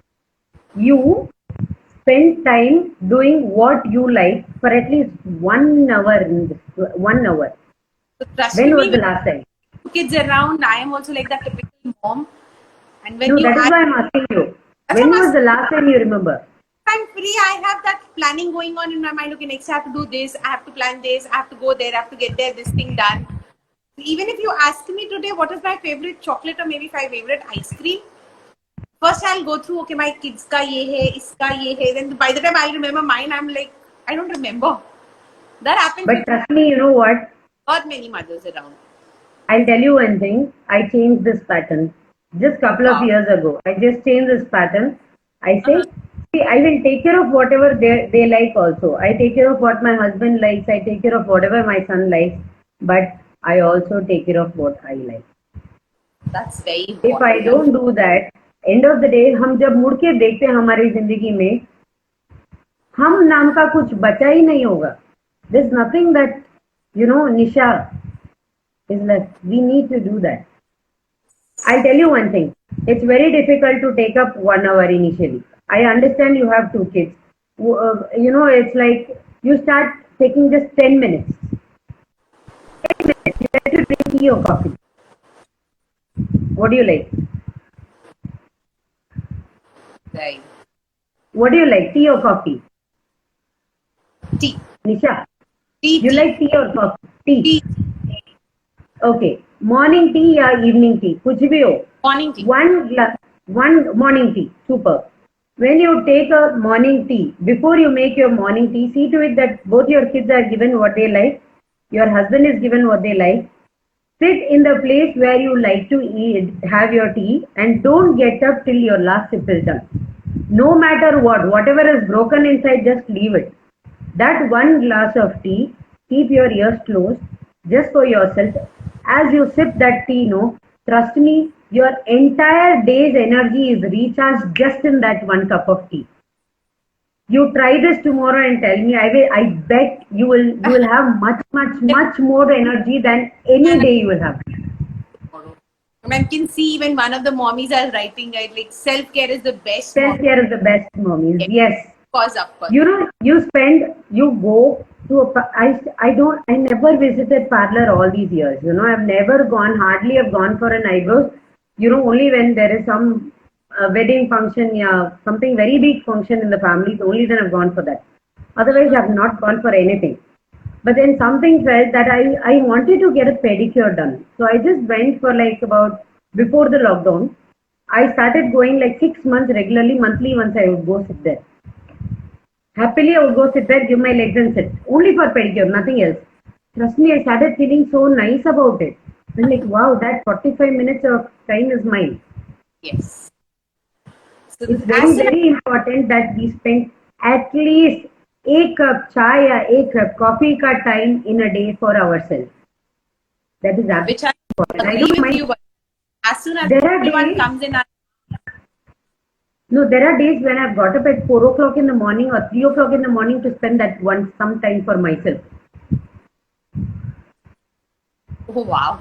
you spent time doing what you like for at least 1 hour? 1 hour. So trust When was me, the with last time? kids around, I am also like that typical mom. And when No, you that is ask, why I'm asking you. that's what When I'm was asking. the last time you remember? I'm free, I have that planning going on in my mind. Okay, next I have to do this, I have to plan this, I have to go there, I have to get there, this thing done. Even if you ask me today what is my favorite chocolate or maybe my favorite ice cream, first I'll go through, okay, my kids ka ye hai, iska ye hai. Then by the time I'll remember mine, I'm like, I don't remember. That happens But with trust me, you know what? not many mothers around. I'll tell you one thing. I changed this pattern just couple of Wow. years ago. I just changed this pattern. I say, Uh-huh. see, I will take care of whatever they like also. I take care of what my husband likes. I take care of whatever my son likes. But I also take care of what I like. That's very If I important. don't do that, end of the day, हम जब मुड़ के देखते हैं हमारी जिंदगी में, हम नाम का कुछ बचा ही नहीं होगा. There's nothing that, Nisha is like, we need to do that. I'll tell you one thing. It's very difficult to take up 1 hour initially. I understand you have two kids. It's like you start taking just 10 minutes. 10 minutes. You have to drink tea or coffee. What do you like? Right. What do you like, tea or coffee? Tea. Nisha, Tea. you Tea. like tea or coffee? Tea. Tea. Okay. Morning tea or evening tea? कुछ भी हो. Morning tea. One morning tea. Super. When you take a morning tea, before you make your morning tea, see to it that both your kids are given what they like, your husband is given what they like. Sit in the place where you like to eat, have your tea, and don't get up till your last sip is done. No matter what, whatever is broken inside, just leave it. That one glass of tea, keep your ears closed, just for yourself. As you sip that tea, no, trust me, your entire day's energy is recharged just in that one cup of tea. You try this tomorrow and tell me. I bet you will have much more energy than any day you will have. Tomorrow. I can see even one of the mommies are writing like self-care is the best Self mom. care is the best, mommies. Yes. Of course. You know, you go to I never visited parlor all these years. You know, I've never gone, hardly have gone for an eyebrows. You know, only when there is some wedding function, yeah, something very big function in the family, only then I've gone for that. Otherwise, I've not gone for anything. But then something felt that I wanted to get a pedicure done. So I just went for like about before the lockdown. I started going like 6 months regularly, monthly once I would go sit there. Happily, I would go sit there, give my legs and sit. Only for pedicure, nothing else. Trust me, I started feeling so nice about it. I'm like, wow, that 45 minutes of time is mine. Yes. So It's as very, soon as very important that we spend at least a cup chai or a cup coffee ka time in a day for ourselves. That is which I absolutely important. I agree don't with mind. you, but as soon as There are everyone days, comes in, no, there are days when I've got up at 4 o'clock in the morning or 3 o'clock in the morning to spend that one some time for myself. oh wow,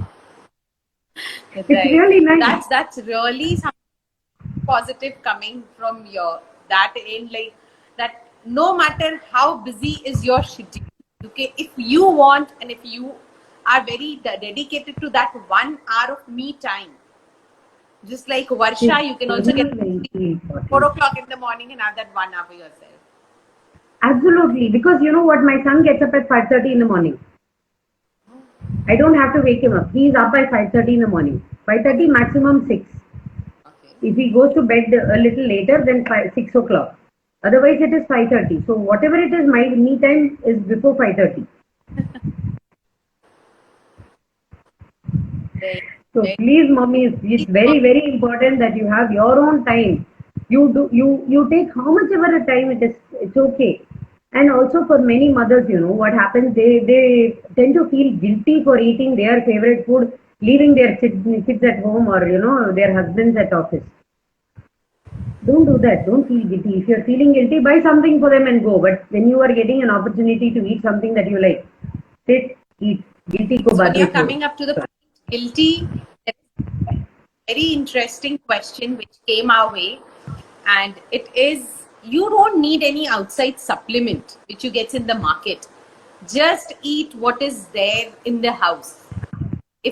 It's right. really nice. That's really something positive coming from your that end, like that. No matter how busy is your schedule, okay, if you want and if you are very dedicated to that 1 hour of me time, just like It's Varsha, you can also get very, very important. 4 o'clock in the morning and have that 1 hour for yourself. Absolutely, because you know what, my son gets up at 5:30 in the morning. I don't have to wake him up. He's up by 5:30 in the morning. 5:30 maximum 6. Okay. If he goes to bed a little later, then 6 o'clock. Otherwise, it is 5:30. So whatever it is, my me time is before 5:30. Very, So very please, mommy, it's very, very important that you have your own time. You take how much ever a time it is, it's okay. And also for many mothers, you know, what happens, they tend to feel guilty for eating their favorite food, leaving their kids at home or, you know, their husbands at office. Don't do that. Don't feel guilty. If you're feeling guilty, buy something for them and go. But when you are getting an opportunity to eat something that you like, sit, eat. Guilty ko So when baad you're mein chhod. coming up to the point, guilty, there is a very interesting question which came our way, and it is you don't need any outside supplement which you get in the market. Just eat what is there in the house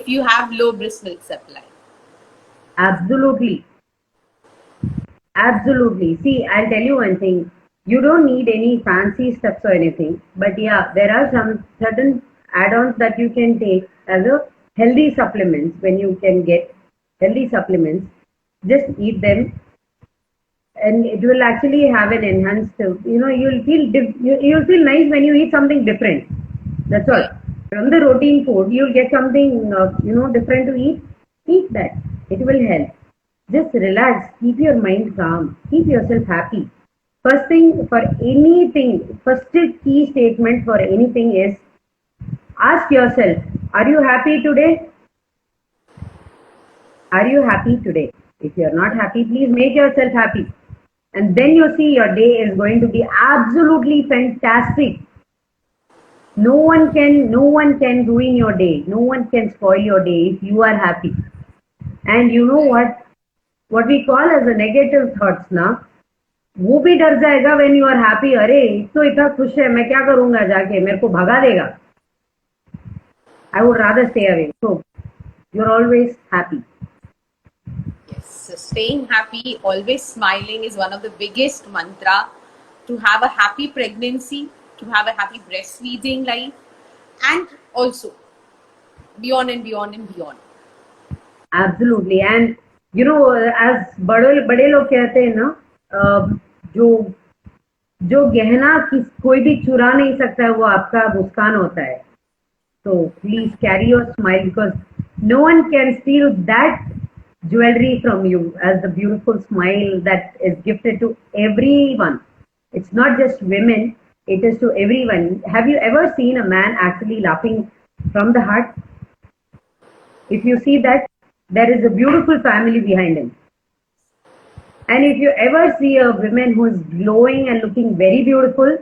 if you have low breast milk supply. Absolutely. Absolutely. See, I'll tell you one thing. You don't need any fancy steps or anything. But yeah, there are some certain add-ons that you can take as a healthy supplements when you can get healthy supplements. Just eat them and it will actually have an enhanced, you know, you'll feel nice when you eat something different. That's all. Correct. From the routine food, you'll get something, you know, different to eat. Eat that. It will help. Just relax. Keep your mind calm. Keep yourself happy. First thing for anything, first key statement for anything is ask yourself, are you happy today? Are you happy today? If you're not happy, please make yourself happy. And then you see your day is going to be absolutely fantastic. No one can ruin your day. No one can spoil your day if you are happy. And you know Right. what we call as a negative thoughts ना, वो भी डर जाएगा when you are happy. अरे तो इतना खुश है, मैं क्या करूंगा जाके, मेरे को भगा देगा. I would rather stay away. So you're always happy. Yes. So staying happy, always smiling is one of the biggest mantra to have a happy pregnancy, to have a happy breastfeeding life, and also beyond and beyond and beyond. Absolutely. And as बड़े बड़े लोग कहते हैं ना, जो जो गहना कोई भी चुरा नहीं सकता है, वो आपका मुस्कान होता है. So please carry your smile, because no one can steal that jewelry from you, as the beautiful smile that is gifted to everyone. It's not just women, it is to everyone. Have you ever seen a man actually laughing from the heart? If you see that, there is a beautiful family behind him. And if you ever see a woman who is glowing and looking very beautiful,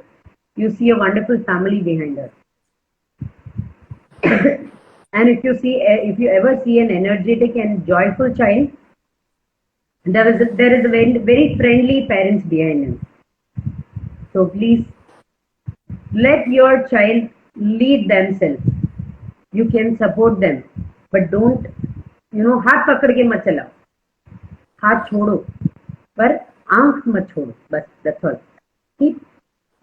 you see a wonderful family behind her. And if you ever see an energetic and joyful child, there is a very, very friendly parents behind him. So please let your child lead themselves. You can support them, but don't, हाथ पकड़ के मत चलाओ. हाथ छोड़ो, पर आंख मत छोड़ो. बस, that's all. Keep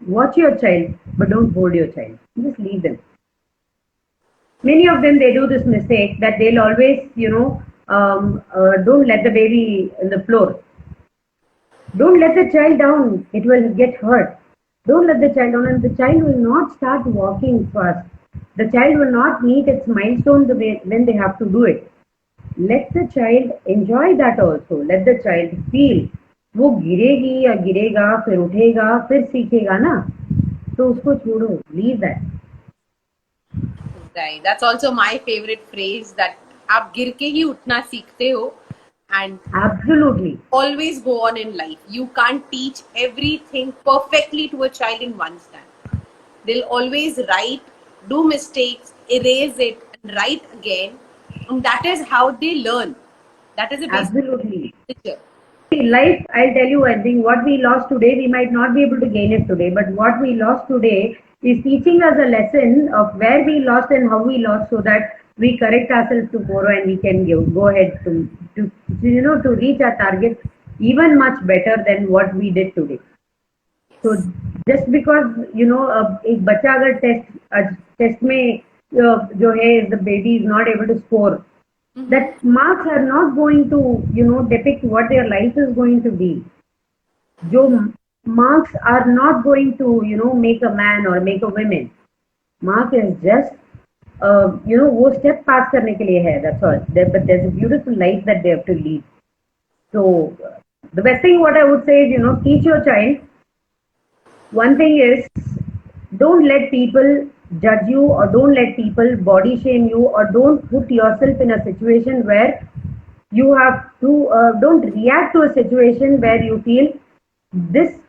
watch your child, but don't hold your child. Just leave them. Many of them, they do this mistake that they'll always, don't let the baby in the floor. Don't let the child down. It will get hurt. Don't let the child down, and the child will not start walking fast. The child will not meet its milestone when they have to do it. Let the child enjoy that also. Let the child feel. वो गिरेगी या गिरेगा, फिर उठेगा, फिर सीखेगा ना, तो उसको छोड़ो. Leave that. Right. That's also my favorite phrase, that आप गिर के ही उठना सीखते हो, and Absolutely. always go on in life. You can't teach everything perfectly to a child in one stand. They'll always write, do mistakes, erase it, and write again. And that is how they learn. That is a basic Absolutely. picture. Life, I'll tell you one thing, what we lost today, we might not be able to gain it today, but what we lost today is teaching us a lesson of where we lost and how we lost, so that we correct ourselves tomorrow and we can go ahead to reach our target even much better than what we did today. So just because एक बच्चा अगर test में जो है, the baby is not able to score, that marks are not going to depict what their life is going to be. जो marks are not going to make a man or make a woman. Mark is just वो step pass करने के लिए है, that's all. But there's a beautiful life that they have to lead. So the best thing what I would say is, teach your child. One thing is, don't let people judge you, or don't let people body shame you, or don't put yourself in a situation where you have to, don't react to a situation where you feel this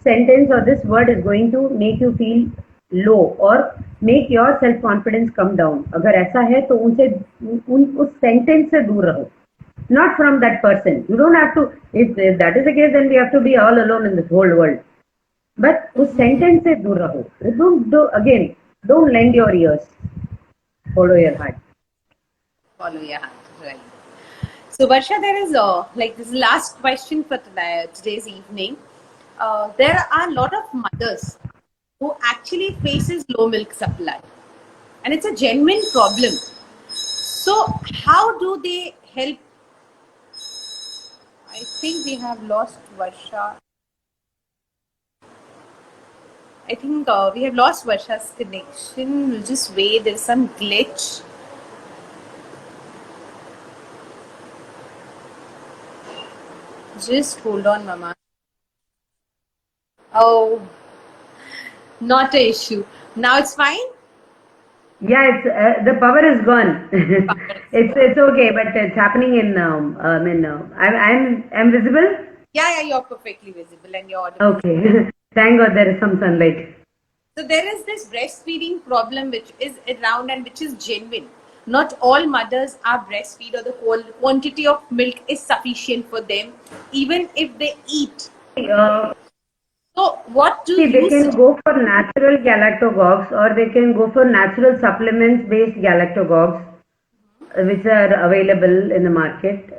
sentence or this word is going to make you feel low or make your self confidence come down. अगर ऐसा है तो उस sentence से दूर रहो. Not from that person. You don't have to, if that is the case, then we have to be all alone in this whole world. But उस sentence से दूर रहो. Don't lend your ears. Follow your heart. Follow your heart, right. So Varsha, there is this is the last question for today's evening. There are a lot of mothers who actually faces low milk supply, and it's a genuine problem. So how do they help? I think we have lost Varsha. I think we have lost Varsha's connection. We'll just wait. There's some glitch. Just hold on, Mama. Oh, not an issue. Now it's fine? Yeah, it's the power is gone. It's okay, but it's happening in. I'm visible. Yeah, you're perfectly visible and you're audible. Okay, thank God there is some sunlight. So there is this breastfeeding problem which is around and which is genuine. Not all mothers are breastfeed, or the quantity of milk is sufficient for them, even if they eat. So what do See, they you can suggest? go for natural galactogogues, or they can go for natural supplements based galactogogues. which are available in the market.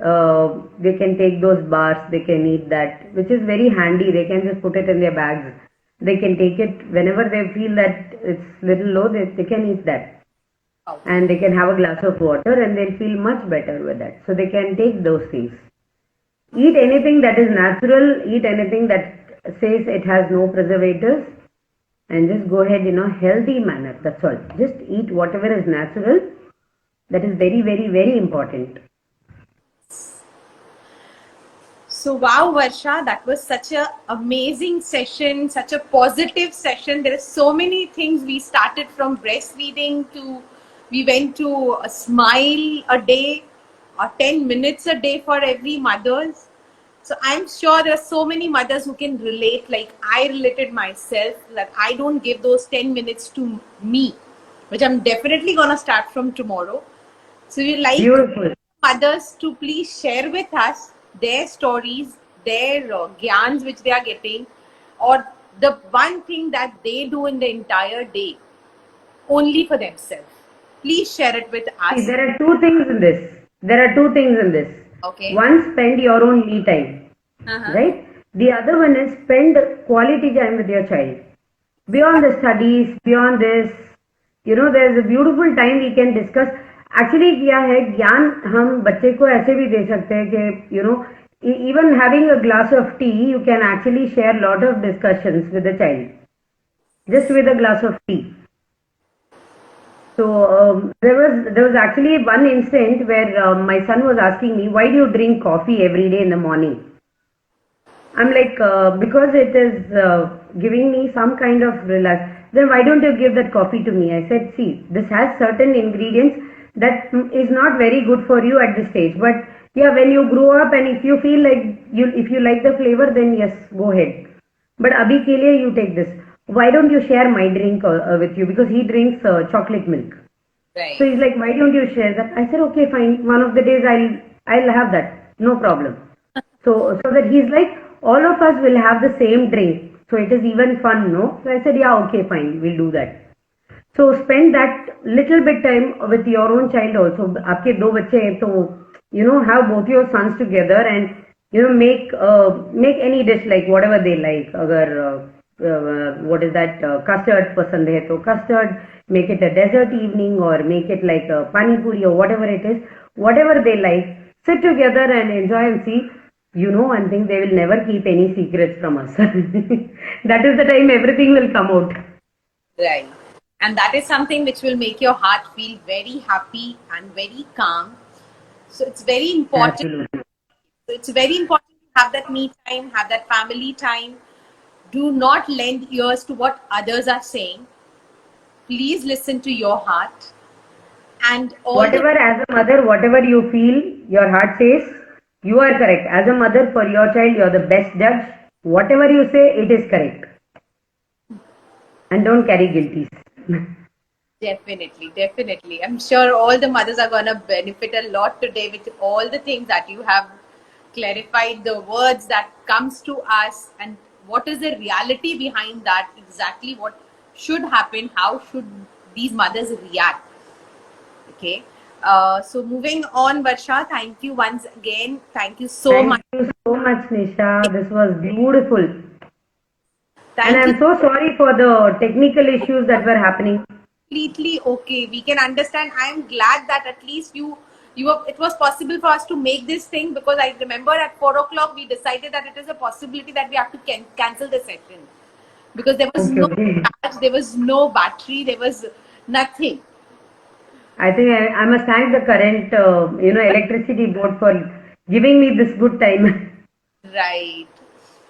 They can take those bars, they can eat that, which is very handy. They can just put it in their bags. They can take it whenever they feel that it's little low, they can eat that. Okay. And they can have a glass of water and they'll feel much better with that. So they can take those things. Eat anything that is natural, eat anything that says it has no preservatives, and just go ahead in a healthy manner. That's all. Just eat whatever is natural. That is very, very, very important. So wow, Varsha, that was such a amazing session, such a positive session. There are so many things. We started from breastfeeding to we went to a smile a day or 10 minutes a day for every mothers. So I'm sure there are so many mothers who can relate, like I related myself, that I don't give those 10 minutes to me, which I'm definitely gonna start from tomorrow. So we like Beautiful. others to please share with us their stories, their gyans which they are getting, or the one thing that they do in the entire day only for themselves. Please share it with See, us. there are two things in this. There are two things in this. Okay. One, spend your own me time, Uh-huh. right? The other one is spend quality time with your child. Beyond the studies, beyond this, there's a beautiful time we can discuss. Actually, क्या है ज्ञान हम बच्चे को ऐसे भी दे सकते हैं कि even having a glass of tea, you can actually share lot of discussions with the child just with a glass of tea. So there was actually one instant where my son was asking me, why do you drink coffee every day in the morning? I'm like, because it is giving me some kind of relax. Then why don't you give that coffee to me? I said, see, this has certain ingredients that is not very good for you at this stage. But yeah, when you grow up and if you feel like if you like the flavor, then yes, go ahead. But abhi ke liye you take this. Why don't you share my drink with you? Because he drinks chocolate milk. So Right. he's like, why don't you share that? I said, okay, fine. One of the days I'll have that. No problem. So that he's like, all of us will have the same drink. So it is even fun, no? So I said, yeah, okay, fine, we'll do that. So spend that little bit time with your own child also. आपके दो बच्चे हैं तो have both your sons together and make any dish like whatever they like. अगर what is that custard पसंद है तो custard, make it a desert evening or make it like a pani puri or whatever it is, whatever they like. Sit together and enjoy and see. One thing, they will never keep any secrets from us. That is the time everything will come out. Right. And that is something which will make your heart feel very happy and very calm. So it's very important. Absolutely. So it's very important to have that me time, have that family time. Do not lend ears to what others are saying. Please listen to your heart. And all the Whatever, as a mother, whatever you feel, your heart says, you are correct. As a mother, for your child, you are the best judge. Whatever you say, it is correct. And don't carry guilties. definitely, definitely. I'm sure all the mothers are going to benefit a lot today with all the things that you have clarified, the words that comes to us and what is the reality behind that, exactly what should happen, how should these mothers react. Okay. So moving on, Varsha, thank you once again. Thank you so Thank much. you so much, Nisha. This was beautiful. And Thank you. I'm so sorry for the technical issues that were happening. Completely okay. We can understand. I am glad that at least it was possible for us to make this thing, because I remember at 4 o'clock we decided that it is a possibility that we have to cancel the session because there was Okay, no okay. charge, there was no battery, there was nothing. I think I must thank the current, electricity board for giving me this good time. Right.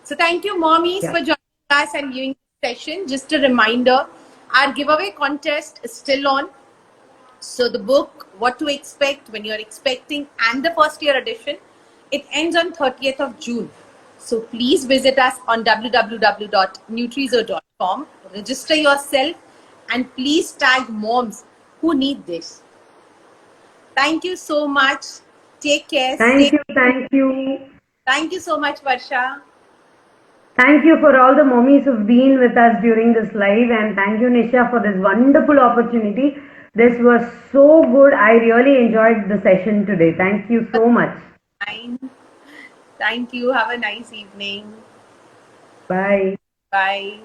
So thank you, mommies, Yeah. for joining us and viewing this session. Just a reminder, our giveaway contest is still on. So the book, What to Expect When You're Expecting, and the first year edition, it ends on 30th of June. So please visit us on www.nutrizoe.com, register yourself, and please tag moms who need this. Thank you so much. Take care. Stay. Thank you, thank you. Thank you so much, Varsha. Thank you for all the mommies who've been with us during this live, and thank you, Nisha, for this wonderful opportunity This was so good. I really enjoyed the session today. Thank you so much. Fine. Thank you. Have a nice evening. Bye. Bye.